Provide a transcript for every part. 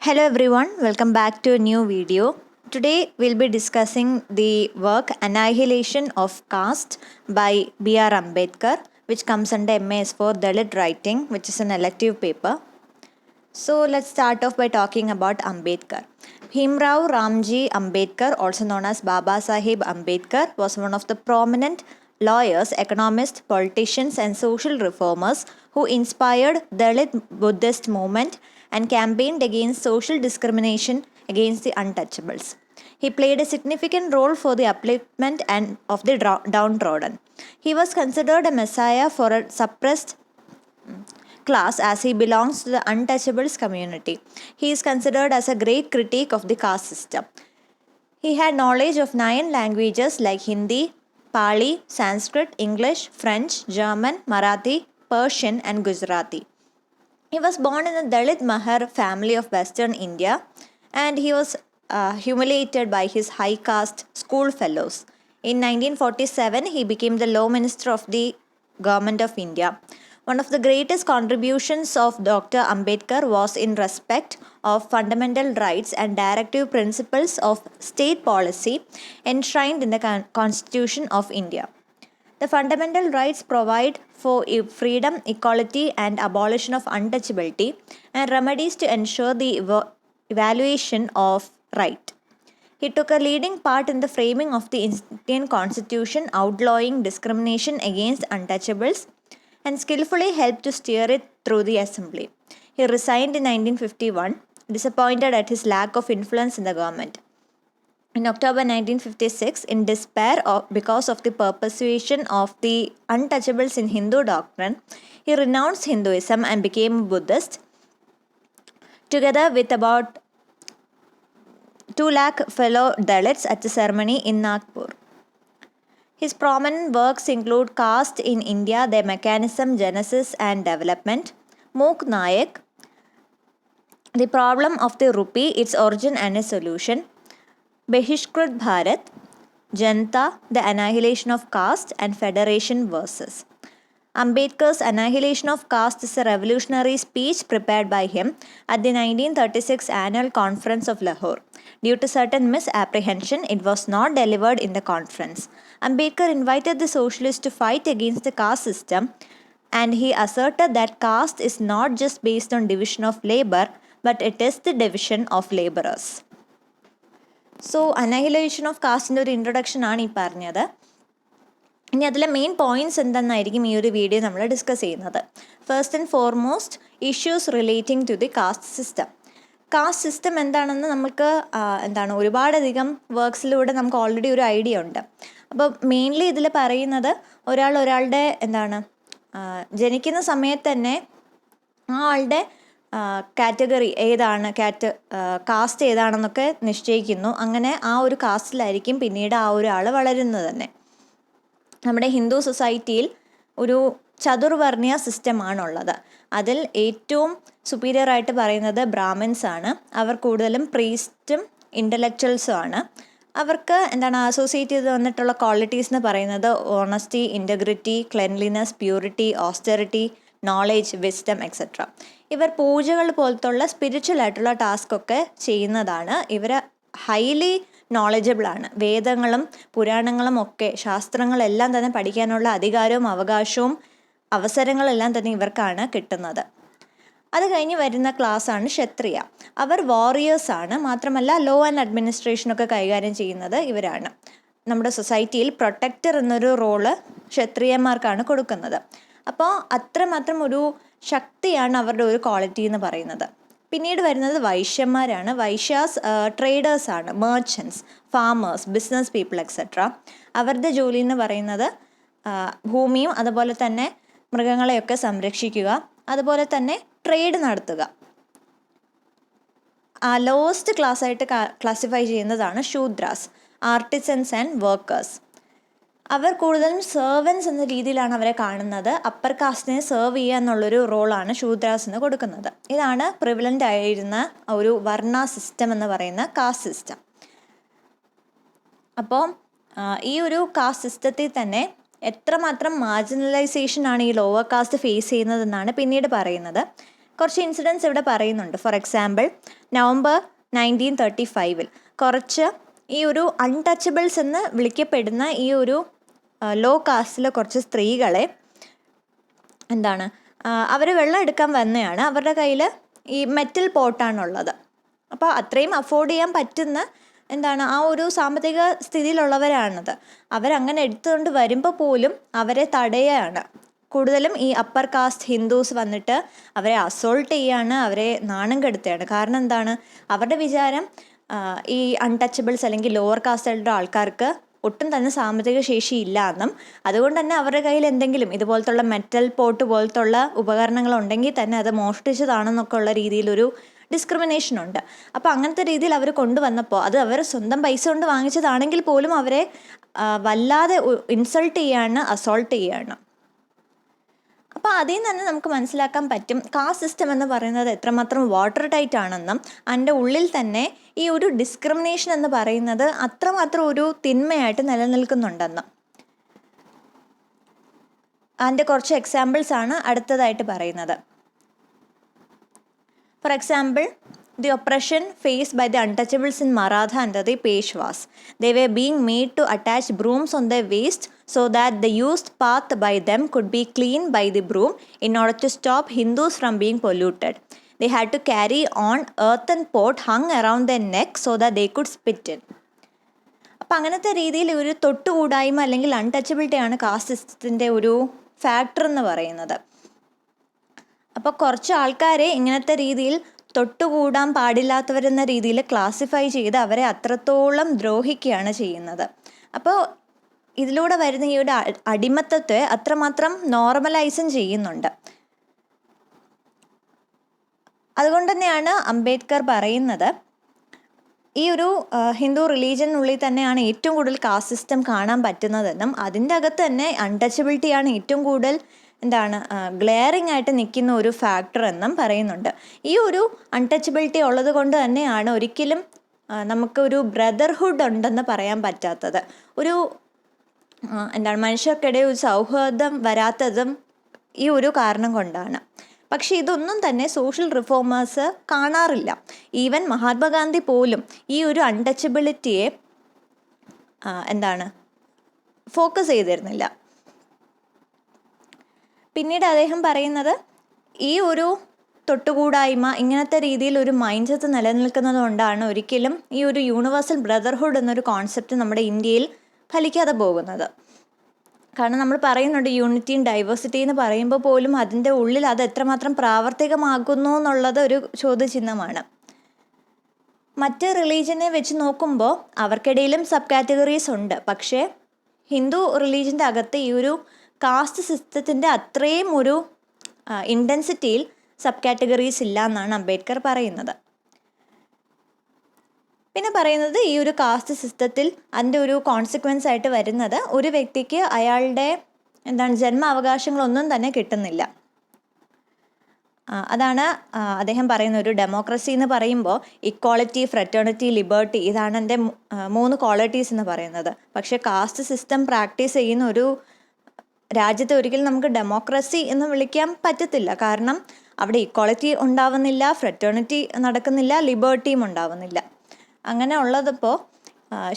Hello everyone, welcome back to a new video. Today we'll be discussing the work Annihilation of Caste by B.R. Ambedkar, which comes under MAS for Dalit Writing, which is an elective paper. So let's start off by talking about Ambedkar. Bhimrao Ramji Ambedkar, also known as Baba Sahib Ambedkar, was one of the prominent lawyers, economists, politicians and social reformers who inspired Dalit Buddhist movement and campaigned against social discrimination against the untouchables. He played a significant role for the upliftment of the downtrodden. He was considered a messiah for a suppressed class as he belongs to the untouchables community. He is considered as a great critic of the caste system. He had knowledge of 9 languages like Hindi, Pali, Sanskrit, English, French, German, Marathi, Persian and Gujarati. He was born in the Dalit Mahar family of Western India and he was humiliated by his high caste school fellows. In 1947, he became the Law Minister of the Government of India. One of the greatest contributions of Dr. Ambedkar was in respect of fundamental rights and directive principles of state policy enshrined in the Constitution of India. The fundamental rights provide for freedom, equality and abolition of untouchability and remedies to ensure the evaluation of right. He took a leading part in the framing of the Indian Constitution outlawing discrimination against untouchables and skillfully helped to steer it through the assembly. He resigned in 1951, disappointed at his lack of influence in the government. In October 1956, in despair because of the perpetuation of the untouchables in Hindu doctrine, he renounced Hinduism and became a Buddhist, together with about 2 lakh fellow Dalits at the ceremony in Nagpur. His prominent works include Caste in India, Their Mechanism, Genesis and Development, Mook Nayak, The Problem of the Rupee, Its Origin and Its Solution, Behishkrit Bharat, Janata, The Annihilation of Caste and Federation Versus. Ambedkar's Annihilation of Caste is a revolutionary speech prepared by him at the 1936 Annual Conference of Lahore. Due to certain misapprehension, it was not delivered in the conference. Ambedkar invited the socialists to fight against the caste system and he asserted that caste is not just based on division of labor, but it is the division of laborers. So annihilation of കാസ്റ്റിൻ്റെ ഒരു introduction ആണ് ഈ പറഞ്ഞത്. ഇനി അതിലെ main points എന്തെന്നായിരിക്കും ഈ ഒരു video നമ്മൾ ഡിസ്കസ് ചെയ്യുന്നത്. First and foremost issues relating to the caste system. Caste system എന്താണെന്ന് നമുക്ക് ഒരുപാടധികം വർക്ക്സിലൂടെ നമുക്ക് ഓൾറെഡി ഒരു ഐഡിയ ഉണ്ട്. അപ്പോൾ മെയിൻലി ഇതിൽ പറയുന്നത് ഒരാളുടെ ജനിക്കുന്ന സമയത്ത് തന്നെ ആ ആളുടെ കാറ്റഗറി ഏതാണ്, കാസ്റ്റ് ഏതാണെന്നൊക്കെ നിശ്ചയിക്കുന്നു. അങ്ങനെ ആ ഒരു കാസ്റ്റിലായിരിക്കും പിന്നീട് ആ ഒരാൾ വളരുന്നത് തന്നെ. നമ്മുടെ ഹിന്ദു സൊസൈറ്റിയിൽ ഒരു ചതുർവർണ്ണീയ സിസ്റ്റമാണുള്ളത്. അതിൽ ഏറ്റവും സുപ്പീരിയർ ആയിട്ട് പറയുന്നത് ബ്രാഹ്മിൻസ് ആണ്. അവർ കൂടുതലും പ്രീസ്റ്റും ഇൻ്റലക്ച്വൽസും ആണ്. അവർക്ക് അസോസിയേറ്റ് ചെയ്ത് വന്നിട്ടുള്ള ക്വാളിറ്റീസ് എന്ന് പറയുന്നത് honesty, integrity, cleanliness, purity, austerity, knowledge, wisdom etcetera. ഇവർ പൂജകൾ പോലത്തുള്ള സ്പിരിച്വൽ ആയിട്ടുള്ള ടാസ്കൊക്കെ ചെയ്യുന്നതാണ്. ഇവർ ഹൈലി നോളജബിളാണ്. വേദങ്ങളും പുരാണങ്ങളും ഒക്കെ ശാസ്ത്രങ്ങളെല്ലാം തന്നെ പഠിക്കാനുള്ള അധികാരവും അവകാശവും അവസരങ്ങളെല്ലാം തന്നെ ഇവർക്കാണ് കിട്ടുന്നത്. അത് കഴിഞ്ഞ് വരുന്ന ക്ലാസ്സാണ് ക്ഷത്രിയ. അവർ വാറിയേഴ്സാണ്. മാത്രമല്ല ലോ ആൻഡ് അഡ്മിനിസ്ട്രേഷനൊക്കെ കൈകാര്യം ചെയ്യുന്നത് ഇവരാണ്. നമ്മുടെ സൊസൈറ്റിയിൽ പ്രൊട്ടക്ടർ എന്നൊരു റോള് ക്ഷത്രിയന്മാർക്കാണ് കൊടുക്കുന്നത്. അപ്പോൾ അത്രമാത്രം ഒരു ശക്തിയാണ് അവരുടെ ഒരു ക്വാളിറ്റി എന്ന് പറയുന്നത്. പിന്നീട് വരുന്നത് വൈശ്യന്മാരാണ്. വൈശ്യാസ് ട്രേഡേഴ്സാണ്, merchants, farmers, business people etcetera. അവരുടെ ജോലി എന്ന് പറയുന്നത് ഭൂമിയും അതുപോലെ തന്നെ മൃഗങ്ങളെയൊക്കെ സംരക്ഷിക്കുക, അതുപോലെ തന്നെ ട്രേഡ് നടത്തുക. ലോവസ്റ്റ് ക്ലാസ് ആയിട്ട് ക്ലാസിഫൈ ചെയ്യുന്നതാണ് ശൂദ്രാസ്, ആർട്ടിസൻസ് ആൻഡ് വർക്കേഴ്സ്. അവർ കൂടുതലും സെർവൻസ് എന്ന രീതിയിലാണ് അവരെ കാണുന്നത്. അപ്പർ കാസ്റ്റിനെ സെർവ് ചെയ്യുക എന്നുള്ളൊരു റോളാണ് ശൂദ്രാസിന് കൊടുക്കുന്നത്. ഇതാണ് പ്രിവലൻ്റ് ആയിരുന്ന ഒരു വർണ്ണ സിസ്റ്റം എന്ന് പറയുന്ന കാസ്റ്റ് സിസ്റ്റം. അപ്പോൾ ഈ ഒരു കാസ്റ്റ് സിസ്റ്റത്തിൽ തന്നെ എത്രമാത്രം മാർജിനലൈസേഷനാണ് ഈ ലോവർ കാസ്റ്റ് ഫേസ് ചെയ്യുന്നതെന്നാണ് പിന്നീട് പറയുന്നത്. കുറച്ച് ഇൻസിഡൻസ് ഇവിടെ പറയുന്നുണ്ട്. ഫോർ എക്സാമ്പിൾ, നവംബർ 1935 കുറച്ച് ഈ ഒരു അൺടച്ചബിൾസ് എന്ന് വിളിക്കപ്പെടുന്ന ഈ ഒരു ലോ കാസ്റ്റിലെ കുറച്ച് സ്ത്രീകളെ അവർ വെള്ളം എടുക്കാൻ വന്നതാണ്. അവരുടെ കയ്യിൽ ഈ മെറ്റൽ പോട്ടാണുള്ളത്. അപ്പോൾ അത്രയും അഫോർഡ് ചെയ്യാൻ പറ്റുന്ന ആ ഒരു സാമ്പത്തിക സ്ഥിതിയിലുള്ളവരാണത്. അവരങ്ങനെ എടുത്തുകൊണ്ട് വരുമ്പോൾ പോലും അവരെ തടയുകയാണ്. കൂടുതലും ഈ അപ്പർ കാസ്റ്റ് ഹിന്ദുസ് വന്നിട്ട് അവരെ അസോൾട്ട് ചെയ്യാണ്, അവരെ നാണം കെടുത്തുകയാണ്. കാരണം അവരുടെ വിചാരം ഈ അൺടച്ചബിൾസ് അല്ലെങ്കിൽ ലോവർ കാസ്റ്റുകളുടെ ആൾക്കാർക്ക് ഒട്ടും തന്നെ സാമ്പത്തിക ശേഷി ഇല്ല എന്നും അതുകൊണ്ട് തന്നെ അവരുടെ കയ്യിൽ എന്തെങ്കിലും ഇതുപോലത്തുള്ള മെറ്റൽ പോട്ട് പോലത്തുള്ള ഉപകരണങ്ങൾ ഉണ്ടെങ്കിൽ തന്നെ അത് മോഷ്ടിച്ചതാണെന്നൊക്കെ ഉള്ള രീതിയിലൊരു ഡിസ്ക്രിമിനേഷൻ ഉണ്ട്. അപ്പോൾ അങ്ങനത്തെ രീതിയിൽ അവർ കൊണ്ടുവന്നപ്പോൾ അത് അവർ സ്വന്തം പൈസ കൊണ്ട് വാങ്ങിച്ചതാണെങ്കിൽ പോലും അവരെ വല്ലാതെ ഇൻസൾട്ട് ചെയ്യാണ്, അസോൾട്ട് ചെയ്യാണ്. അപ്പോൾ അതിൽ നിന്ന് തന്നെ നമുക്ക് മനസ്സിലാക്കാൻ പറ്റും കാസ്റ്റ് സിസ്റ്റം എന്ന് പറയുന്നത് എത്രമാത്രം വാട്ടർ ടൈറ്റ് ആണെന്നും അതിൻ്റെ ഉള്ളിൽ തന്നെ ഈ ഒരു ഡിസ്ക്രിമിനേഷൻ എന്ന് പറയുന്നത് അത്രമാത്രം ഒരു തിന്മയായിട്ട് നിലനിൽക്കുന്നുണ്ടെന്ന്. അതിൻ്റെ കുറച്ച് എക്സാമ്പിൾസ് ആണ് അടുത്തതായിട്ട് പറയുന്നത്. For example, the oppression faced by the untouchables in Maratha under the Peshwas. They were being made to attach brooms on their waist so that the used path by them could be cleaned by the broom in order to stop Hindus from being polluted. They had to carry on earthen pot hung around their neck so that they could spit in. അപ്പം അങ്ങനത്തെ രീതിയിൽ ഒരു തൊട്ടുകൂടായ്മ അല്ലെങ്കിൽ അൺടച്ചബിലിറ്റിയാണ് cast സിസ്റ്റത്തിൻ്റെ ഒരു factor എന്ന് പറയുന്നത്. അപ്പോൾ കുറച്ച് ആൾക്കാരെ ഇങ്ങനത്തെ രീതിയിൽ തൊട്ടുകൂടാൻ പാടില്ലാത്തവരെന്ന രീതിയിൽ ക്ലാസിഫൈ ചെയ്ത് അവരെ അത്രത്തോളം ദ്രോഹിക്കുകയാണ് ചെയ്യുന്നത്. അപ്പോൾ ഇതിലൂടെ വരുന്ന ഈ ഒരു അടിമത്തത്തെ അത്രമാത്രം നോർമലൈസും ചെയ്യുന്നുണ്ട്. അതുകൊണ്ട് തന്നെയാണ് അംബേദ്കർ പറയുന്നത് ഈ ഒരു ഹിന്ദു റിലീജിയനുള്ളിൽ തന്നെയാണ് ഏറ്റവും കൂടുതൽ കാസ്റ്റ് സിസ്റ്റം കാണാൻ പറ്റുന്നതെന്നും അതിൻ്റെ അകത്ത് തന്നെ അൺടച്ചബിലിറ്റിയാണ് ഏറ്റവും കൂടുതൽ ഗ്ലെയറിംഗ് ആയിട്ട് നിൽക്കുന്ന ഒരു ഫാക്ടർ എന്നും പറയുന്നുണ്ട്. ഈ ഒരു അൺടച്ചബിലിറ്റി ഉള്ളത് കൊണ്ട് തന്നെയാണ് ഒരിക്കലും നമുക്കൊരു ബ്രദർഹുഡ് ഉണ്ടെന്ന് പറയാൻ പറ്റാത്തത്. ഒരു മനുഷ്യർക്കിടയിൽ ഒരു സൗഹാർദ്ദം വരാത്തതും ഈ ഒരു കാരണം കൊണ്ടാണ്. പക്ഷെ ഇതൊന്നും തന്നെ സോഷ്യൽ റിഫോമേഴ്സ് കാണാറില്ല. ഈവൻ മഹാത്മാഗാന്ധി പോലും ഈ ഒരു അൺടച്ചബിലിറ്റിയെ ഫോക്കസ് ചെയ്തിരുന്നില്ല. പിന്നീട് അദ്ദേഹം പറയുന്നത് ഈ ഒരു തൊട്ടുകൂടായ്മ ഇങ്ങനത്തെ രീതിയിൽ ഒരു മൈൻഡ് സെറ്റ് നിലനിൽക്കുന്നത് കൊണ്ടാണ് ഒരിക്കലും ഈ ഒരു യൂണിവേഴ്സൽ ബ്രദർഹുഡ് എന്നൊരു കോൺസെപ്റ്റ് നമ്മുടെ ഇന്ത്യയിൽ ഫലിക്കാതെ പോകുന്നത്. കാരണം നമ്മൾ പറയുന്നുണ്ട് യൂണിറ്റിയും ഡൈവേഴ്സിറ്റി എന്ന് പറയുമ്പോൾ പോലും അതിൻ്റെ ഉള്ളിൽ അത് എത്രമാത്രം പ്രാവർത്തികമാകുന്നു എന്നുള്ളത് ഒരു ചോദ്യചിഹ്നമാണ്. മറ്റ് റിലീജിയനെ വെച്ച് നോക്കുമ്പോൾ അവർക്കിടയിലും സബ് കാറ്റഗറീസ് ഉണ്ട്. പക്ഷേ ഹിന്ദു റിലീജിയൻ്റെ അകത്ത് ഈ ഒരു കാസ്റ്റ് സിസ്റ്റത്തിൻ്റെ അത്രയും ഒരു ഇൻറ്റൻസിറ്റിയിൽ സബ് കാറ്റഗറീസ് ഇല്ല എന്നാണ് അംബേദ്കർ പറയുന്നത്. പിന്നെ പറയുന്നത് ഈ ഒരു കാസ്റ്റ് സിസ്റ്റത്തിൽ അതിൻ്റെ ഒരു കോൺസിക്വൻസ് ആയിട്ട് വരുന്നത് ഒരു വ്യക്തിക്ക് അയാളുടെ ജന്മാവകാശങ്ങളൊന്നും തന്നെ കിട്ടുന്നില്ല. അതാണ് അദ്ദേഹം പറയുന്ന ഒരു ഡെമോക്രസി എന്ന് പറയുമ്പോൾ ഇക്വാളിറ്റി, ഫ്രറ്റേണിറ്റി, ലിബർട്ടി, ഇതാണ് എൻ്റെ 3 ക്വാളിറ്റീസ് എന്ന് പറയുന്നത്. പക്ഷേ കാസ്റ്റ് സിസ്റ്റം പ്രാക്ടീസ് ചെയ്യുന്ന ഒരു രാജ്യത്തെ ഒരിക്കലും നമുക്ക് ഡെമോക്രസി എന്ന് വിളിക്കാൻ പറ്റത്തില്ല. കാരണം അവിടെ ഇക്വാളിറ്റി ഉണ്ടാവുന്നില്ല, ഫ്രറ്റേണിറ്റി നടക്കുന്നില്ല, ലിബർട്ടിയും ഉണ്ടാവുന്നില്ല. അങ്ങനെ ഉള്ളതിപ്പോൾ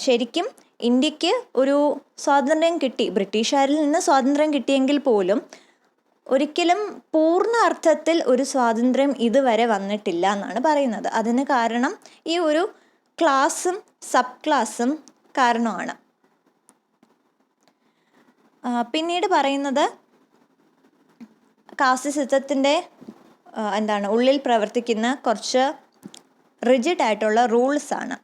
ശരിക്കും ഇന്ത്യക്ക് ഒരു സ്വാതന്ത്ര്യം കിട്ടി, ബ്രിട്ടീഷുകാരിൽ നിന്ന് സ്വാതന്ത്ര്യം കിട്ടിയെങ്കിൽ പോലും ഒരിക്കലും പൂർണ്ണ അർത്ഥത്തിൽ ഒരു സ്വാതന്ത്ര്യം ഇതുവരെ വന്നിട്ടില്ല എന്നാണ് പറയുന്നത്. അതിന് കാരണം ഈ ഒരു ക്ലാസ്സും സബ് ക്ലാസ്സും കാരണമാണ്. പിന്നീട് പറയുന്നത് കാസ്റ്റ് സിസ്റ്റത്തിൻ്റെ ഉള്ളിൽ പ്രവർത്തിക്കുന്ന കുറച്ച് റിജിഡ് ആയിട്ടുള്ള റൂൾസാണ്.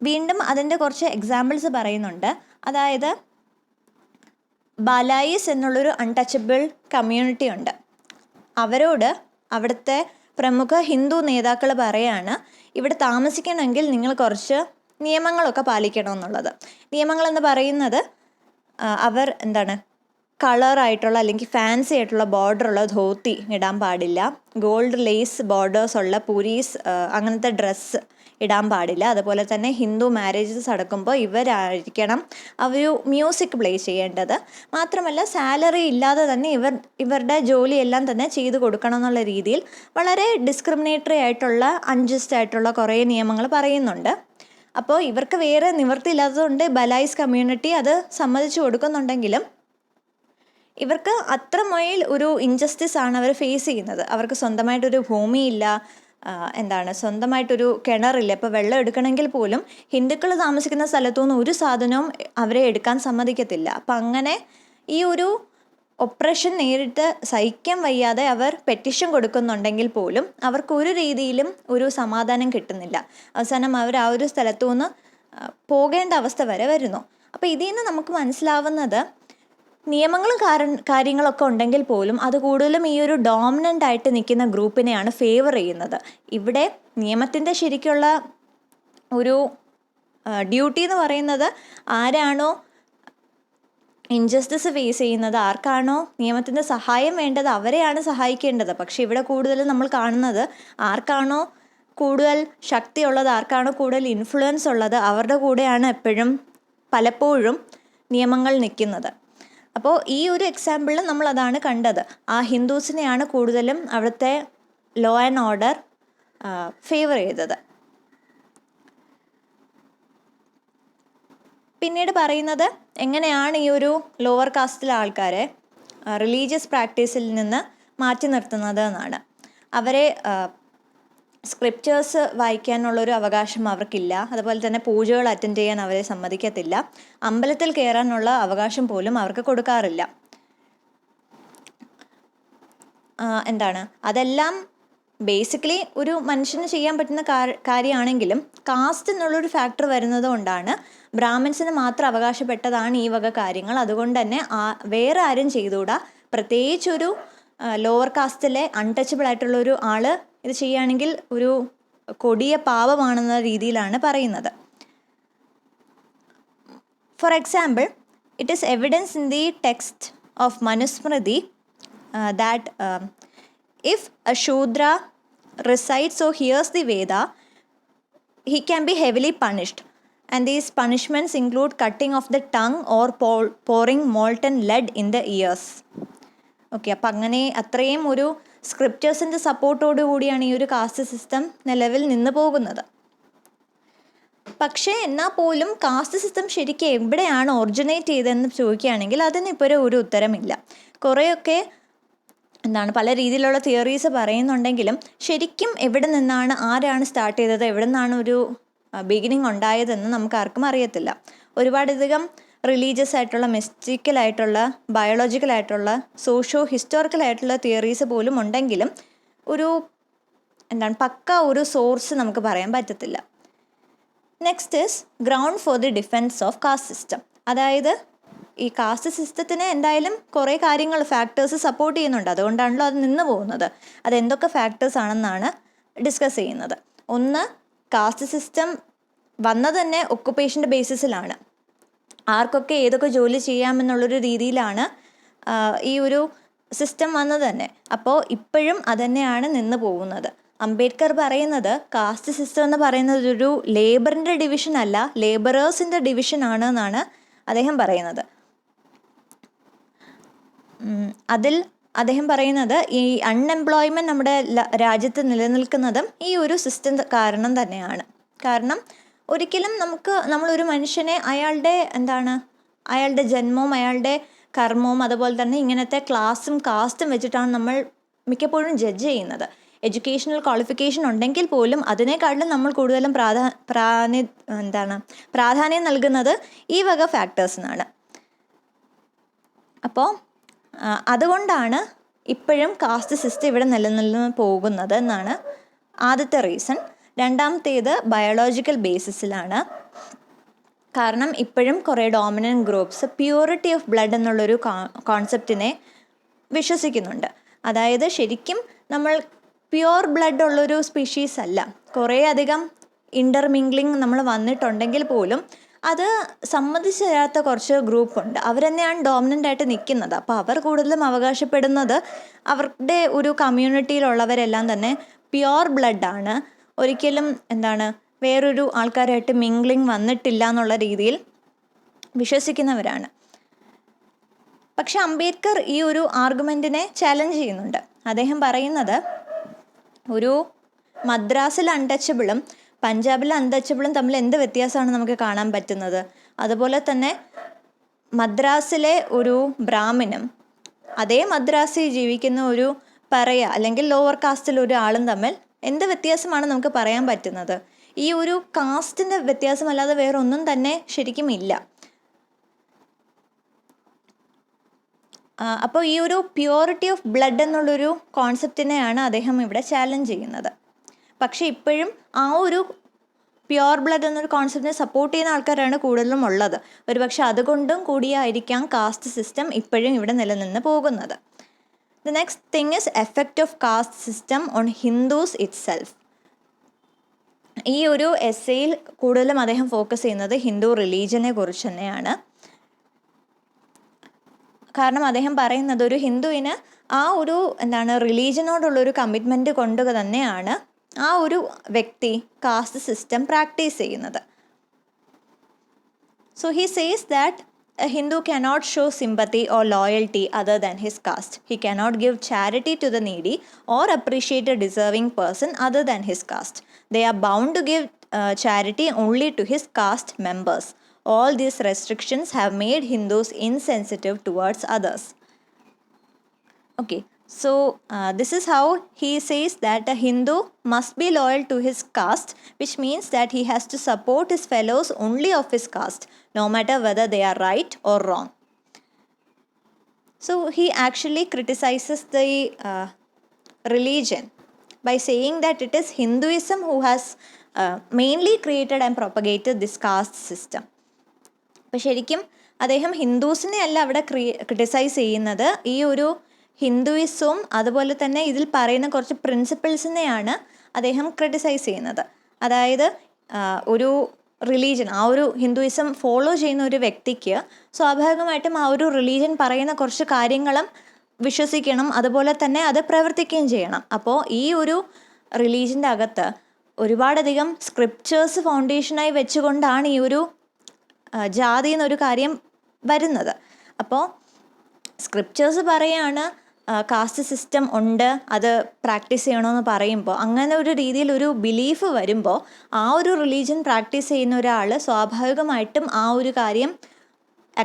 വീണ്ടും അതിൻ്റെ കുറച്ച് എക്സാമ്പിൾസ് പറയുന്നുണ്ട്. അതായത് ബാലായിസ് എന്നുള്ളൊരു അൺടച്ചബിൾ കമ്മ്യൂണിറ്റി ഉണ്ട്. അവരോട് അവിടുത്തെ പ്രമുഖ ഹിന്ദു നേതാക്കൾ പറയാണ് ഇവിടെ താമസിക്കണമെങ്കിൽ നിങ്ങൾ കുറച്ച് നിയമങ്ങളൊക്കെ പാലിക്കണം എന്നുള്ളത്. നിയമങ്ങളെന്ന് പറയുന്നത് അവർ കളറായിട്ടുള്ള അല്ലെങ്കിൽ ഫാൻസി ആയിട്ടുള്ള ബോർഡറുള്ള ധോത്തി ഇടാൻ പാടില്ല. ഗോൾഡ് ലേസ് ബോർഡേഴ്സ് ഉള്ള പൂരീസ് അങ്ങനത്തെ ഡ്രസ്സ് ഇടാൻ പാടില്ല. അതുപോലെ തന്നെ ഹിന്ദു മാരേജസ് നടക്കുമ്പോൾ ഇവരായിരിക്കണം മ്യൂസിക് പ്ലേ ചെയ്യേണ്ടത്. മാത്രമല്ല സാലറി ഇല്ലാതെ തന്നെ ഇവരുടെ ജോലിയെല്ലാം തന്നെ ചെയ്തു കൊടുക്കണം എന്നുള്ള രീതിയിൽ വളരെ ഡിസ്ക്രിമിനേറ്ററി ആയിട്ടുള്ള അൺജസ്റ്റ് ആയിട്ടുള്ള കുറേ നിയമങ്ങൾ പറയുന്നുണ്ട്. അപ്പോൾ ഇവർക്ക് വേറെ നിവൃത്തിയില്ലാത്തതുകൊണ്ട് ബലായിസ് കമ്മ്യൂണിറ്റി അത് സമ്മതിച്ചു കൊടുക്കുന്നുണ്ടെങ്കിലും ഇവർക്ക് അത്രമേൽ ഒരു ഇൻജസ്റ്റിസ് ആണ് അവർ ഫേസ് ചെയ്യുന്നത്. അവർക്ക് സ്വന്തമായിട്ടൊരു ഭൂമിയില്ല, സ്വന്തമായിട്ടൊരു കിണറില്ല. ഇപ്പോൾ വെള്ളം എടുക്കണമെങ്കിൽ പോലും ഹിന്ദുക്കൾ താമസിക്കുന്ന സ്ഥലത്തുനിന്ന് ഒരു സാധനവും അവരെ എടുക്കാൻ സമ്മതിക്കത്തില്ല. അപ്പം അങ്ങനെ ഈ ഒരു ഒപ്രഷൻ നേരിട്ട് സഹിക്കാൻ വയ്യാതെ അവർ പെറ്റിഷൻ കൊടുക്കുന്നുണ്ടെങ്കിൽ പോലും അവർക്ക് ഒരു രീതിയിലും ഒരു സമാധാനം കിട്ടുന്നില്ല. അവസാനം അവർ ആ ഒരു സ്ഥലത്തു നിന്ന് പോകേണ്ട അവസ്ഥ വരെ വരുന്നു. അപ്പോൾ ഇതിൽ നിന്ന് നമുക്ക് മനസ്സിലാവുന്നത് നിയമങ്ങളും കാര്യങ്ങളൊക്കെ ഉണ്ടെങ്കിൽ പോലും അത് കൂടുതലും ഈ ഒരു ഡോമിനൻ്റ് ആയിട്ട് നിൽക്കുന്ന ഗ്രൂപ്പിനെയാണ് ഫേവർ ചെയ്യുന്നത്. ഇവിടെ നിയമത്തിൻ്റെ ശരിക്കുള്ള ഒരു ഡ്യൂട്ടി എന്ന് പറയുന്നത് ആരാണോ ഇൻജസ്റ്റിസ് ഫേസ് ചെയ്യുന്നത്, ആർക്കാണോ നിയമത്തിൻ്റെ സഹായം വേണ്ടത് അവരെയാണ് സഹായിക്കേണ്ടത്. പക്ഷെ ഇവിടെ കൂടുതലും നമ്മൾ കാണുന്നത് ആർക്കാണോ കൂടുതൽ ശക്തിയുള്ളത്, ആർക്കാണോ കൂടുതൽ ഇൻഫ്ലുവൻസ് ഉള്ളത് അവരുടെ കൂടെയാണ് പലപ്പോഴും നിയമങ്ങൾ നിൽക്കുന്നത്. അപ്പോൾ ഈ ഒരു എക്സാമ്പിളിൽ നമ്മൾ അതാണ് കണ്ടത്. ആ ഹിന്ദുസിനെയാണ് കൂടുതലും അവിടുത്തെ ലോ ആൻഡ് ഓർഡർ ഫേവർ ചെയ്തത്. പിന്നീട് പറയുന്നത് എങ്ങനെയാണ് ഈ ഒരു ലോവർ കാസ്റ്റിലെ ആൾക്കാരെ റിലീജിയസ് പ്രാക്ടീസിൽ നിന്ന് മാറ്റി നിർത്തുന്നത് എന്നാണ്. അവരെ സ്ക്രിപ്റ്റേഴ്സ് വായിക്കാനുള്ളൊരു അവകാശം അവർക്കില്ല. അതുപോലെ തന്നെ പൂജകൾ അറ്റൻഡ് ചെയ്യാൻ അവരെ സമ്മതിക്കത്തില്ല. അമ്പലത്തിൽ കയറാനുള്ള അവകാശം പോലും അവർക്ക് കൊടുക്കാറില്ല. അതെല്ലാം ബേസിക്കലി ഒരു മനുഷ്യന് ചെയ്യാൻ പറ്റുന്ന കാര്യമാണെങ്കിലും കാസ്റ്റ് എന്നുള്ളൊരു ഫാക്ടർ വരുന്നത് കൊണ്ടാണ് ബ്രാഹ്മിൻസിന് മാത്രം അവകാശപ്പെട്ടതാണ് ഈ വക കാര്യങ്ങൾ. അതുകൊണ്ട് തന്നെ വേറെ ആരും ചെയ്തുകൂടാ. പ്രത്യേകിച്ചൊരു ലോവർ കാസ്റ്റിലെ അൺടച്ചബിൾ ആയിട്ടുള്ളൊരു ആൾ ഇത് ചെയ്യുകയാണെങ്കിൽ ഒരു കൊടിയ പാപമാണെന്ന രീതിയിലാണ് പറയുന്നത്. For example, it is evidence in the text of Manusmriti that if a Shudra recites or hears the Veda, he can be heavily punished. And these punishments include cutting off the tongue or pouring molten lead in the ears. Okay, അപ്പം അങ്ങനെ അത്രയും ഒരു സ്ക്രിപ്റ്റേഴ്സിൻ്റെ സപ്പോർട്ടോടു കൂടിയാണ് ഈ ഒരു caste system നിലവിൽ നിന്ന് പോകുന്നത്. പക്ഷേ എന്നാൽ പോലും കാസ്റ്റ് സിസ്റ്റം ശരിക്കും എവിടെയാണ് ഒറിജിനേറ്റ് ചെയ്തതെന്ന് ചോദിക്കുകയാണെങ്കിൽ അതിന് ഇപ്പോൾ ഒരു ഉത്തരമില്ല. കുറേയൊക്കെ പല രീതിയിലുള്ള തിയറീസ് പറയുന്നുണ്ടെങ്കിലും ശരിക്കും എവിടെ നിന്നാണ്, ആരാണ് സ്റ്റാർട്ട് ചെയ്തത്, എവിടെ നിന്നാണ് ഒരു ബിഗിനിങ് ഉണ്ടായതെന്ന് നമുക്ക് ആർക്കും അറിയത്തില്ല. ഒരുപാടധികം റിലീജിയസ് ആയിട്ടുള്ള, മിസ്റ്റിക്കലായിട്ടുള്ള, ബയോളജിക്കലായിട്ടുള്ള, സോഷ്യോ ഹിസ്റ്റോറിക്കലായിട്ടുള്ള തിയറീസ് പോലും ഉണ്ടെങ്കിലും ഒരു പക്ക ഒരു സോഴ്സ് നമുക്ക് പറയാൻ പറ്റത്തില്ല. Next is ground for the defence of caste system. അതായത് ഈ കാസ്റ്റ് സിസ്റ്റത്തിന് എന്തായാലും കുറേ ഫാക്ടേഴ്സ് സപ്പോർട്ട് ചെയ്യുന്നുണ്ട്. അതുകൊണ്ടാണല്ലോ അത് നിന്ന് പോകുന്നത്. അതെന്തൊക്കെ ഫാക്ടേഴ്സ് ആണെന്നാണ് ഡിസ്കസ് ചെയ്യുന്നത്. ഒന്ന്, കാസ്റ്റ് സിസ്റ്റം വന്നത് തന്നെ ഒക്കുപ്പേഷൻ്റെ ബേസിസിലാണ്. ആർക്കൊക്കെ ഏതൊക്കെ ജോലി ചെയ്യാമെന്നുള്ളൊരു രീതിയിലാണ് ഈ ഒരു സിസ്റ്റം വന്നത് തന്നെ. അപ്പോൾ ഇപ്പോഴും അതുതന്നെയാണ് നിന്ന് പോകുന്നത്. അംബേദ്കർ പറയുന്നത് കാസ്റ്റ് സിസ്റ്റം എന്ന് പറയുന്നത് ഒരു ലേബറിൻ്റെ ഡിവിഷൻ അല്ല, ലേബറേഴ്സിൻ്റെ ഡിവിഷൻ ആണ് എന്നാണ് അദ്ദേഹം പറയുന്നത്. അതിൽ അദ്ദേഹം പറയുന്നത് ഈ അൺഎംപ്ലോയ്മെൻറ്റ് നമ്മുടെ രാജ്യത്ത് നിലനിൽക്കുന്നതും ഈ ഒരു സിസ്റ്റം കാരണം തന്നെയാണ്. കാരണം ഒരിക്കലും നമ്മളൊരു മനുഷ്യനെ അയാളുടെ ജന്മവും അയാളുടെ കർമ്മവും അതുപോലെ തന്നെ ഇങ്ങനത്തെ ക്ലാസ്സും കാസ്റ്റും വെച്ചിട്ടാണ് നമ്മൾ മിക്കപ്പോഴും ജഡ്ജ് ചെയ്യുന്നത്. എഡ്യൂക്കേഷണൽ ക്വാളിഫിക്കേഷൻ ഉണ്ടെങ്കിൽ പോലും അതിനേക്കാളും നമ്മൾ കൂടുതലും പ്രാധാന്യം നൽകുന്നത് ഈ വക ഫാക്ടേഴ്സിനാണ്. അപ്പോൾ അതുകൊണ്ടാണ് ഇപ്പോഴും കാസ്റ്റ് സിസ്റ്റം ഇവിടെ നിലനിന്ന് പോകുന്നത് എന്നാണ് ആദ്യത്തെ റീസൺ. രണ്ടാമത്തേത് ബയോളജിക്കൽ ബേസിസിലാണ്. കാരണം ഇപ്പോഴും കുറേ dominant groups purity of blood എന്നുള്ളൊരു കോൺസെപ്റ്റിനെ വിശ്വസിക്കുന്നുണ്ട്. അതായത് ശരിക്കും നമ്മൾ പ്യുവർ ബ്ലഡ് ഉള്ളൊരു സ്പീഷീസ് അല്ല. കുറേ അധികം ഇൻ്റർമിംഗ്ലിങ് നമ്മൾ വന്നിട്ടുണ്ടെങ്കിൽ പോലും അത് സമ്മതിച്ചു തരാത്ത കുറച്ച് ഗ്രൂപ്പുണ്ട്. അവർ തന്നെയാണ് ഡോമിനൻ്റ് ആയിട്ട് നിൽക്കുന്നത്. അപ്പോൾ അവർ കൂടുതലും അവകാശപ്പെടുന്നത് അവരുടെ ഒരു കമ്മ്യൂണിറ്റിയിലുള്ളവരെല്ലാം തന്നെ പ്യുവർ ബ്ലഡാണ്, ഒരിക്കലും വേറൊരു ആൾക്കാരായിട്ട് മിംഗ്ലിങ് വന്നിട്ടില്ല എന്നുള്ള രീതിയിൽ വിശ്വസിക്കുന്നവരാണ്. പക്ഷെ അംബേദ്കർ ഈ ഒരു ആർഗ്യുമെൻറ്റിനെ ചാലഞ്ച് ചെയ്യുന്നുണ്ട്. അദ്ദേഹം പറയുന്നത് ഒരു മദ്രാസിൽ അൺടച്ചബിളും പഞ്ചാബിലെ അൺടച്ചബിളും തമ്മിൽ എന്ത് വ്യത്യാസമാണ് നമുക്ക് കാണാൻ പറ്റുന്നത്. അതുപോലെ തന്നെ മദ്രാസിലെ ഒരു ബ്രാഹ്മിനും അതേ മദ്രാസിൽ ജീവിക്കുന്ന ഒരു പറയ അല്ലെങ്കിൽ ലോവർ കാസ്റ്റിൽ ഒരു ആളും തമ്മിൽ എന്ത് വ്യത്യാസമാണ് നമുക്ക് പറയാൻ പറ്റുന്നത്. ഈ ഒരു കാസ്റ്റിൻ്റെ വ്യത്യാസമല്ലാതെ വേറൊന്നും തന്നെ ശരിക്കും ഇല്ല. അപ്പോൾ ഈ ഒരു പ്യൂരിറ്റി ഓഫ് ബ്ലഡ് എന്നുള്ളൊരു കോൺസെപ്റ്റിനെയാണ് അദ്ദേഹം ഇവിടെ ചാലഞ്ച് ചെയ്യുന്നത്. പക്ഷേ ഇപ്പോഴും ആ ഒരു പ്യുവർ ബ്ലഡ് എന്നൊരു കോൺസെപ്റ്റിനെ സപ്പോർട്ട് ചെയ്യുന്ന ആൾക്കാരാണ് കൂടുതലും ഉള്ളത്. ഒരുപക്ഷെ അതുകൊണ്ടും കൂടിയായിരിക്കാം കാസ്റ്റ് സിസ്റ്റം ഇപ്പോഴും ഇവിടെ നിലനിന്ന് പോകുന്നത്. The next thing is effect of caste system on Hindus it self. ഈ ഒരു എസ്സേയിൽ കൂടുതലും അദ്ദേഹം ഫോക്കസ് ചെയ്യുന്നത് ഹിന്ദു റിലീജിയനെ കുറിച്ച് തന്നെയാണ്. കാരണം അദ്ദേഹം പറയുന്നത് ഒരു ഹിന്ദുവിന് ആ ഒരു റിലീജിയനോടുള്ളൊരു കമ്മിറ്റ്മെൻറ്റ് കൊണ്ട് തന്നെയാണ് ആ ഒരു വ്യക്തി കാസ്റ്റ് സിസ്റ്റം പ്രാക്ടീസ് ചെയ്യുന്നത്. So he says that A Hindu cannot show sympathy or loyalty other than his caste. He cannot give charity to the needy or appreciate a deserving person other than his caste. They are bound to give charity only to his caste members. All these restrictions have made Hindus insensitive towards others. Okay, so this is how he says that a Hindu must be loyal to his caste, which means that he has to support his fellows only of his caste, no matter whether they are right or wrong. So he actually criticizes the religion by saying that it is Hinduism who has mainly created and propagated this caste system. അപ്പോൾ ശരിക്കും അദ്ദേഹം ഹിന്ദുസിനെ അല്ല അവിടെ criticise ചെയ്യുന്നത്, ഈ ഒരു ഹിന്ദുയിസവും അതുപോലെ തന്നെ ഇതിൽ പറയുന്ന കുറച്ച് പ്രിൻസിപ്പിൾസിനെയാണ് അദ്ദേഹം ക്രിട്ടിസൈസ് ചെയ്യുന്നത്. അതായത് ഒരു റിലീജിയൻ, ആ ഒരു ഹിന്ദുയിസം ഫോളോ ചെയ്യുന്ന ഒരു വ്യക്തിക്ക് സ്വാഭാവികമായിട്ടും ആ ഒരു റിലീജിയൻ പറയുന്ന കുറച്ച് കാര്യങ്ങളും വിശ്വസിക്കണം, അതുപോലെ തന്നെ അത് പ്രവർത്തിക്കുകയും ചെയ്യണം. അപ്പോൾ ഈ ഒരു റിലീജിയൻ്റെ അകത്ത് ഒരുപാടധികം സ്ക്രിപ്റ്റേഴ്സ് ഫൗണ്ടേഷനായി വെച്ചുകൊണ്ടാണ് ഈ ഒരു ജാതി എന്നൊരു കാര്യം വരുന്നത്. അപ്പോൾ സ്ക്രിപ്റ്റേഴ്സ് പറയാണ് കാസ്റ്റ് സിസ്റ്റം ഉണ്ട്, അത് പ്രാക്ടീസ് ചെയ്യണമെന്ന് പറയുമ്പോൾ അങ്ങനെ ഒരു രീതിയിൽ ഒരു ബിലീഫ് വരുമ്പോൾ ആ ഒരു റിലീജിയൻ പ്രാക്ടീസ് ചെയ്യുന്ന ഒരാൾ സ്വാഭാവികമായിട്ടും ആ ഒരു കാര്യം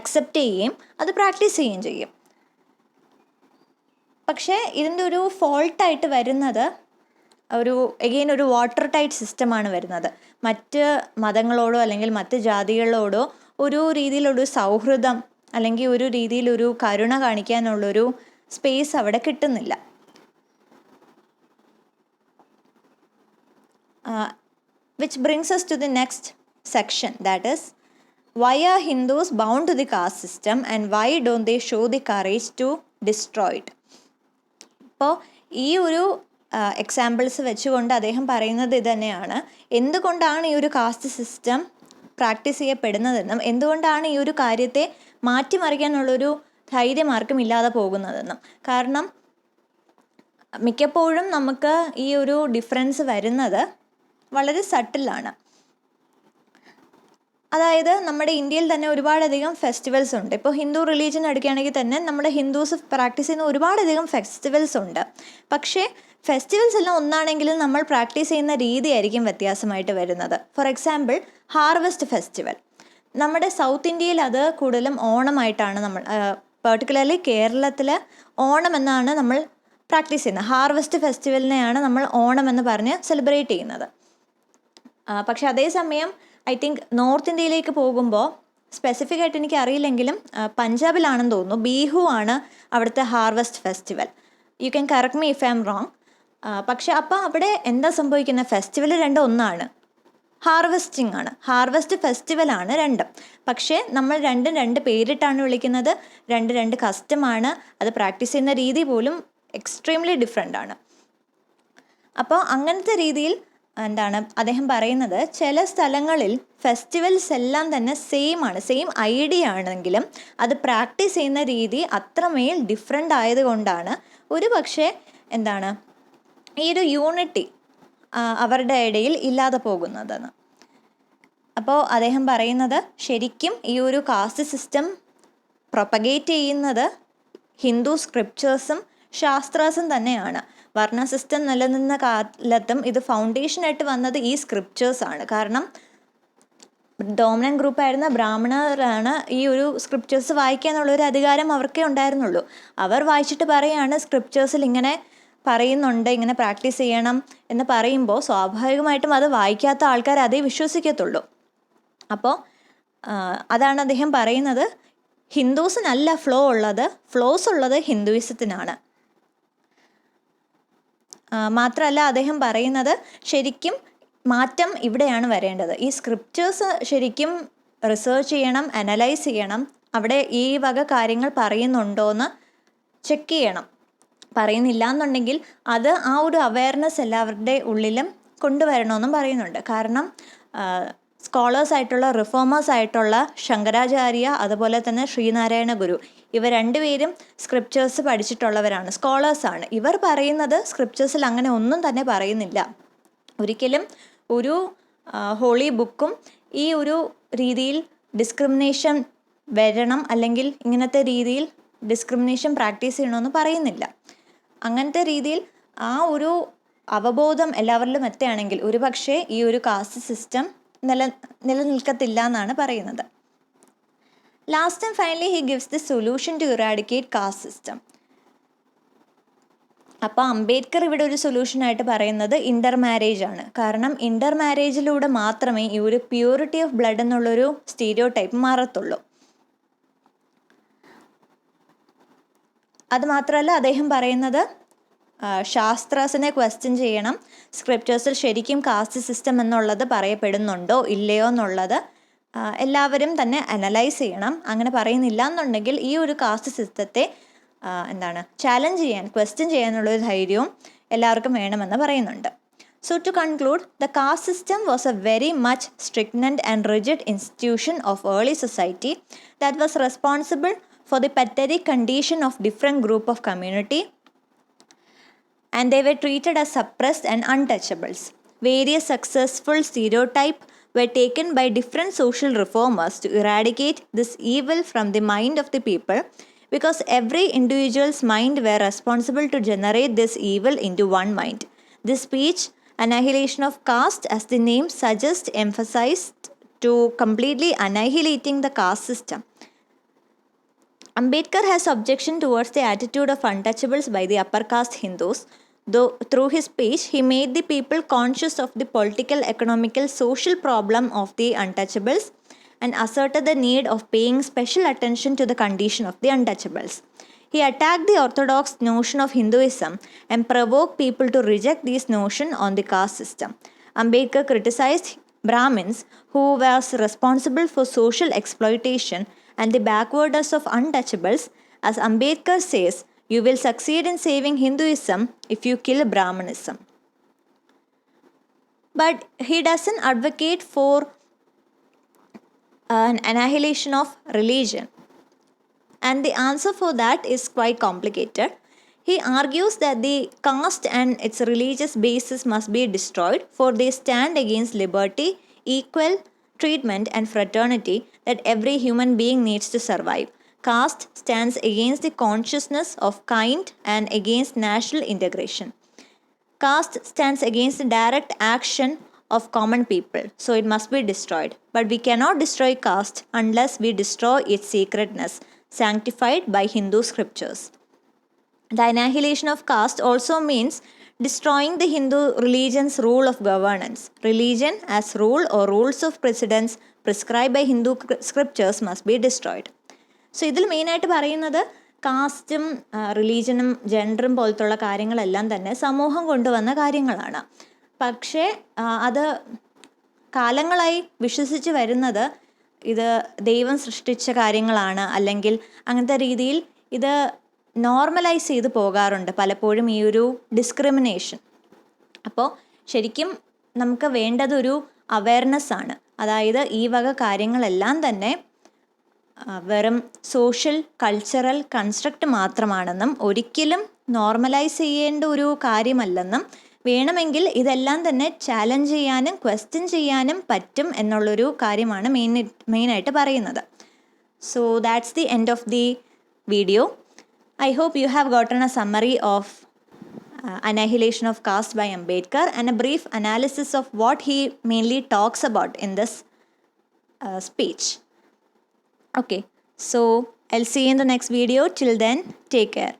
അക്സെപ്റ്റ് ചെയ്യുകയും അത് പ്രാക്ടീസ് ചെയ്യുകയും ചെയ്യും. പക്ഷേ ഇതിൻ്റെ ഒരു ഫോൾട്ടായിട്ട് വരുന്നത് ഒരു വാട്ടർ ടൈറ്റ് സിസ്റ്റമാണ് വരുന്നത്. മറ്റ് മതങ്ങളോടോ അല്ലെങ്കിൽ മറ്റ് ജാതികളോടോ ഒരു രീതിയിലൊരു സൗഹൃദം അല്ലെങ്കിൽ ഒരു രീതിയിലൊരു കരുണ കാണിക്കാനുള്ളൊരു സ്പേസ് അവിടെ കിട്ടുന്നില്ല. Which brings us to the next section, that is, why are Hindus bound to the caste system and why don't they show the courage to destroy it? അപ്പോൾ ഈ ഒരു എക്സാമ്പിൾസ് വെച്ചുകൊണ്ട് അദ്ദേഹം പറയുന്നത് ഇത് തന്നെയാണ്. എന്തുകൊണ്ടാണ് ഈ ഒരു കാസ്റ്റ് സിസ്റ്റം പ്രാക്ടീസ് ചെയ്യപ്പെടുന്നതെന്നും എന്തുകൊണ്ടാണ് ഈ ഒരു കാര്യത്തെ മാറ്റിമറിക്കാനുള്ളൊരു ധൈര്യം ആർക്കും ഇല്ലാതെ പോകുന്നതെന്നും. കാരണം മിക്കപ്പോഴും നമുക്ക് ഈ ഒരു ഡിഫറൻസ് വരുന്നത് വളരെ സട്ടിലാണ്. അതായത് നമ്മുടെ ഇന്ത്യയിൽ തന്നെ ഒരുപാടധികം ഫെസ്റ്റിവൽസ് ഉണ്ട്. ഇപ്പോൾ ഹിന്ദു റിലീജിയൻ എടുക്കുകയാണെങ്കിൽ തന്നെ നമ്മുടെ ഹിന്ദുസ് പ്രാക്ടീസ് ചെയ്യുന്ന ഒരുപാടധികം ഫെസ്റ്റിവൽസ് ഉണ്ട്. പക്ഷേ ഫെസ്റ്റിവൽസ് എല്ലാം ഒന്നാണെങ്കിലും നമ്മൾ പ്രാക്ടീസ് ചെയ്യുന്ന രീതിയായിരിക്കും വ്യത്യാസമായിട്ട് വരുന്നത്. ഫോർ എക്സാമ്പിൾ ഹാർവെസ്റ്റ് ഫെസ്റ്റിവൽ, നമ്മുടെ സൗത്ത് ഇന്ത്യയിൽ അത് കൂടുതലും ഓണമായിട്ടാണ് നമ്മൾ പെർട്ടിക്കുലർലി കേരളത്തിൽ ഓണം എന്നാണ് നമ്മൾ പ്രാക്ടീസ് ചെയ്യുന്നത്. ഹാർവെസ്റ്റ് ഫെസ്റ്റിവലിനെയാണ് നമ്മൾ ഓണം എന്ന് പറഞ്ഞ് സെലിബ്രേറ്റ് ചെയ്യുന്നത്. പക്ഷെ അതേസമയം ഐ തിങ്ക് നോർത്ത് ഇന്ത്യയിലേക്ക് പോകുമ്പോൾ സ്പെസിഫിക് ആയിട്ട് എനിക്ക് അറിയില്ലെങ്കിലും പഞ്ചാബിലാണെന്ന് തോന്നുന്നു, ബീഹു ആണ് അവിടുത്തെ harvest festival. You can correct me if I M wrong. പക്ഷെ അപ്പോൾ അവിടെ എന്താ സംഭവിക്കുന്നത്, ഫെസ്റ്റിവൽ രണ്ടും ഒന്നാണ്, ഹാർവെസ്റ്റിംഗ് ആണ്, ഹാർവെസ്റ്റ് ഫെസ്റ്റിവലാണ് രണ്ടും. പക്ഷേ നമ്മൾ രണ്ടും രണ്ട് പേരിട്ടാണ് വിളിക്കുന്നത്, രണ്ട് കസ്റ്റമാണ്, അത് പ്രാക്ടീസ് ചെയ്യുന്ന രീതി പോലും എക്സ്ട്രീംലി ഡിഫറെൻ്റ് ആണ്. അപ്പോൾ അങ്ങനത്തെ രീതിയിൽ എന്താണ് അദ്ദേഹം പറയുന്നത്, ചില സ്ഥലങ്ങളിൽ ഫെസ്റ്റിവൽസ് എല്ലാം തന്നെ സെയിം ഐഡിയ ആണെങ്കിലും അത് പ്രാക്ടീസ് ചെയ്യുന്ന രീതി അത്രമേൽ ഡിഫറെൻ്റ് ആയതുകൊണ്ടാണ് ഒരു പക്ഷേ എന്താണ് ഈ ഒരു യൂണിറ്റി അവരുടെ ഇടയിൽ ഇല്ലാതെ പോകുന്നതെന്ന്. അപ്പോൾ അദ്ദേഹം പറയുന്നത് ശരിക്കും ഈ ഒരു കാസ്റ്റ് സിസ്റ്റം പ്രൊപ്പഗേറ്റ് ചെയ്യുന്നത് ഹിന്ദു സ്ക്രിപ്റ്റേഴ്സും ശാസ്ത്രാസും തന്നെയാണ്. വർണ്ണ സിസ്റ്റം നിലനിന്ന കാലത്തും ഇത് ഫൗണ്ടേഷനായിട്ട് വന്നത് ഈ സ്ക്രിപ്റ്റേഴ്സാണ്. കാരണം ഡോമിനൻ്റ് ഗ്രൂപ്പായിരുന്ന ബ്രാഹ്മണരാണ് ഈ ഒരു സ്ക്രിപ്റ്റേഴ്സ് വായിക്കുക എന്നുള്ളൊരു അധികാരം അവർക്കേ ഉണ്ടായിരുന്നുള്ളൂ. അവർ വായിച്ചിട്ട് പറയുകയാണ് സ്ക്രിപ്റ്റേഴ്സിൽ ഇങ്ങനെ പറയുന്നുണ്ട്, ഇങ്ങനെ പ്രാക്ടീസ് ചെയ്യണം എന്ന് പറയുമ്പോൾ സ്വാഭാവികമായിട്ടും അത് വായിക്കാത്ത ആൾക്കാർ അതേ വിശ്വസിക്കത്തുള്ളൂ. അപ്പോൾ അതാണ് അദ്ദേഹം പറയുന്നത്, ഹിന്ദുസിനല്ല ഫ്ലോസ് ഉള്ളത് ഹിന്ദുയിസത്തിനാണ്. മാത്രമല്ല അദ്ദേഹം പറയുന്നത് ശരിക്കും മാറ്റം ഇവിടെയാണ് വരേണ്ടത്. ഈ സ്ക്രിപ്റ്റേഴ്സ് ശരിക്കും റിസർച്ച് ചെയ്യണം, അനലൈസ് ചെയ്യണം, അവിടെ ഈ വക കാര്യങ്ങൾ പറയുന്നുണ്ടോയെന്ന് ചെക്ക് ചെയ്യണം. പറയുന്നില്ല എന്നുണ്ടെങ്കിൽ അത് ആ ഒരു അവയർനെസ് എല്ലാവരുടെ ഉള്ളിലും കൊണ്ടുവരണമെന്നും പറയുന്നുണ്ട്. കാരണം സ്കോളേഴ്സ് ആയിട്ടുള്ള റിഫോമേഴ്സ് ആയിട്ടുള്ള ശങ്കരാചാര്യ അതുപോലെ തന്നെ ശ്രീനാരായണ ഗുരു ഇവർ രണ്ടുപേരും സ്ക്രിപ്റ്റേഴ്സ് പഠിച്ചിട്ടുള്ളവരാണ്, സ്കോളേഴ്സാണ്. ഇവർ പറയുന്നത് സ്ക്രിപ്റ്റേഴ്സിൽ അങ്ങനെ ഒന്നും തന്നെ പറയുന്നില്ല. ഒരിക്കലും ഒരു ഹോളി ബുക്കും ഈ ഒരു രീതിയിൽ ഡിസ്ക്രിമിനേഷൻ വരണം അല്ലെങ്കിൽ ഇങ്ങനത്തെ രീതിയിൽ ഡിസ്ക്രിമിനേഷൻ പ്രാക്ടീസ് ചെയ്യണമെന്ന് പറയുന്നില്ല. അങ്ങനത്തെ രീതിയിൽ ആ ഒരു അവബോധം എല്ലാവരിലും എത്തുകയാണെങ്കിൽ ഒരു പക്ഷേ ഈ ഒരു കാസ്റ്റ് സിസ്റ്റം നിലനിൽക്കത്തില്ല എന്നാണ് പറയുന്നത്. Last and finally he gives the solution to eradicate caste system. അപ്പോൾ അംബേദ്കർ ഇവിടെ ഒരു സൊല്യൂഷനായിട്ട് പറയുന്നത് ഇൻ്റർ മാരേജ് ആണ്. കാരണം ഇൻ്റർ മാരേജിലൂടെ മാത്രമേ ഈ ഒരു പ്യൂരിറ്റി ഓഫ് ബ്ലഡ് എന്നുള്ളൊരു സ്റ്റീരിയോ ടൈപ്പ് മാറത്തുള്ളൂ. അതുമാത്രമല്ല അദ്ദേഹം പറയുന്നത് ശാസ്ത്രാസിനെ ക്വസ്റ്റ്യൻ ചെയ്യണം, സ്ക്രിപ്റ്റേഴ്സിൽ ശരിക്കും കാസ്റ്റ് സിസ്റ്റം എന്നുള്ളത് പറയപ്പെടുന്നുണ്ടോ ഇല്ലയോ എന്നുള്ളത് എല്ലാവരും തന്നെ അനലൈസ് ചെയ്യണം. അങ്ങനെ പറയുന്നില്ല എന്നുണ്ടെങ്കിൽ ഈ ഒരു കാസ്റ്റ് സിസ്റ്റത്തെ ചാലഞ്ച് ചെയ്യാൻ, ക്വസ്റ്റ്യൻ ചെയ്യാനുള്ളൊരു ധൈര്യവും എല്ലാവർക്കും വേണമെന്ന് പറയുന്നുണ്ട്. So to conclude, the caste system was a very much stringent and rigid institution of early society that was responsible for the pathetic condition of different group of community, and they were treated as suppressed and untouchables. Various successful stereotypes were taken by different social reformers to eradicate this evil from the mind of the people, because every individual's mind were responsible to generate this evil into one mind. This speech, Annihilation of Caste, as the name suggests, emphasized to completely annihilating the caste system. Ambedkar has objection towards the attitude of untouchables by the upper caste Hindus. Though through his speech, he made the people conscious of the political, economical, social problem of the untouchables and asserted the need of paying special attention to the condition of the untouchables. He attacked the orthodox notion of Hinduism and provoked people to reject this notion on the caste system. Ambedkar criticized Brahmins, who was responsible for social exploitation and the backwardness of untouchables. As Ambedkar says, you will succeed in saving Hinduism if you kill Brahmanism. But he doesn't advocate for an annihilation of religion. And the answer for that is quite complicated. He argues that the caste and its religious basis must be destroyed, for they stand against liberty, equal treatment and fraternity that every human being needs to survive. Caste stands against the consciousness of kind and against national integration. Caste stands against the direct action of common people, so it must be destroyed. But we cannot destroy caste unless we destroy its sacredness, sanctified by Hindu scriptures. The annihilation of caste also means destroying the Hindu religion's rule of governance. Religion as rule or rules of precedence prescribed by Hindu scriptures must be destroyed. So ഇതിൽ മെയിനായിട്ട് പറയുന്നത് കാസ്റ്റും റിലീജനും ജെൻഡറും പോലത്തുള്ള കാര്യങ്ങളെല്ലാം തന്നെ സമൂഹം കൊണ്ടുവന്ന കാര്യങ്ങളാണ്. പക്ഷേ അത് കാലങ്ങളായി വിശ്വസിച്ച് വരുന്നത് ഇത് ദൈവം സൃഷ്ടിച്ച കാര്യങ്ങളാണ്, അല്ലെങ്കിൽ അങ്ങനത്തെ രീതിയിൽ ഇത് നോർമലൈസ് ചെയ്ത് പോകാറുണ്ട് പലപ്പോഴും ഈ ഒരു ഡിസ്ക്രിമിനേഷൻ. അപ്പോൾ ശരിക്കും നമുക്ക് വേണ്ടതൊരു അവയർനെസ് ആണ്. അതായത് ഈ വക കാര്യങ്ങളെല്ലാം തന്നെ വെറും സോഷ്യൽ കൾച്ചറൽ കൺസ്ട്രക്റ്റ് മാത്രമാണെന്നും ഒരിക്കലും നോർമലൈസ് ചെയ്യേണ്ട ഒരു കാര്യമല്ലെന്നും വേണമെങ്കിൽ ഇതെല്ലാം തന്നെ ചാലഞ്ച് ചെയ്യാനും ക്വസ്റ്റ്യൻ ചെയ്യാനും പറ്റും എന്നുള്ളൊരു കാര്യമാണ് മെയിനായിട്ട് പറയുന്നത്. So that's the end of the video. I hope you have gotten a summary of Annihilation of Caste by Ambedkar and a brief analysis of what he mainly talks about in this speech. Okay, so I'll see you in the next video. Till then, take care.